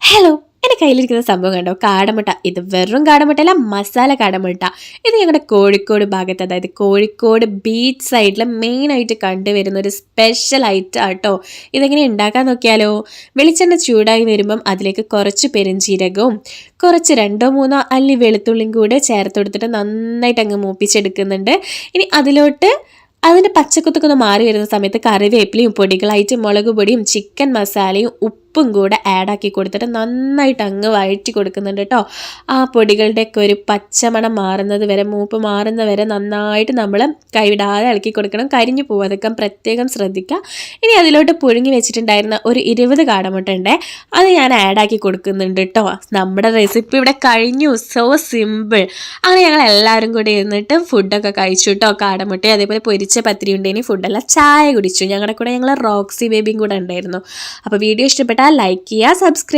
Hello, എൻ്റെ കയ്യിലിരിക്കുന്ന സംഭവം കണ്ടോ? കാടമുട്ട. ഇത് വെറും കാടമുട്ടയല്ല, മസാല കാടമുട്ട. ഇത് ഞങ്ങളുടെ കോഴിക്കോട് ഭാഗത്ത്, അതായത് കോഴിക്കോട് ബീച്ച് സൈഡിൽ മെയിനായിട്ട് കണ്ടുവരുന്ന ഒരു സ്പെഷ്യൽ ഐറ്റം ആട്ടോ. ഇതെങ്ങനെ ഉണ്ടാക്കാൻ നോക്കിയാലോ? വെളിച്ചെണ്ണ ചൂടായി വരുമ്പം അതിലേക്ക് കുറച്ച് പെരുംജീരകവും കുറച്ച് 2-3 അല്ലി വെളുത്തുള്ളിയും കൂടെ ചേർത്ത് കൊടുത്തിട്ട് നന്നായിട്ട് അങ്ങ് മൂപ്പിച്ചെടുക്കുന്നുണ്ട്. ഇനി അതിലോട്ട് അതിൻ്റെ പച്ചക്കുത്തൊക്കെ ഒന്ന് മാറി വരുന്ന സമയത്ത് കറിവേപ്പിലയും പൊടികളായിട്ട് മുളക് പൊടിയും ചിക്കൻ മസാലയും ഉപ്പും കൂടെ ആഡാക്കി കൊടുത്തിട്ട് നന്നായിട്ട് അങ്ങ് വഴറ്റി കൊടുക്കുന്നുണ്ട് കേട്ടോ. ആ പൊടികളുടെയൊക്കെ ഒരു പച്ചമണം മാറുന്നത് വരെ, മൂപ്പ് മാറുന്ന വരെ നന്നായിട്ട് നമ്മൾ കൈവിടാതെ ഇളക്കി കൊടുക്കണം. കരിഞ്ഞു പോവാതൊക്കെ പ്രത്യേകം ശ്രദ്ധിക്കുക. ഇനി അതിലോട്ട് പുഴുങ്ങി വെച്ചിട്ടുണ്ടായിരുന്ന ഒരു 20 കാടമുട്ട ഉണ്ട്, അത് ഞാൻ ആഡാക്കി കൊടുക്കുന്നുണ്ട് കേട്ടോ. നമ്മുടെ റെസിപ്പി ഇവിടെ കഴിഞ്ഞു. So simple. അങ്ങനെ ഞങ്ങൾ എല്ലാവരും കൂടി ഇരുന്നിട്ട് ഫുഡൊക്കെ കഴിച്ചു കേട്ടോ. കാടമുട്ട അതേപോലെ പൊരിച്ച പത്തിരി ഉണ്ടേനി, ഫുഡെല്ലാം ചായ കുടിച്ചു. ഞങ്ങളുടെ കൂടെ ഞങ്ങൾ റോക്സി ബേബിയും കൂടെ ഉണ്ടായിരുന്നു. അപ്പോൾ വീഡിയോ ഇഷ്ടപ്പെട്ടാൽ ലൈക്ക് ചെയ്യുക, സബ്സ്ക്രൈബ്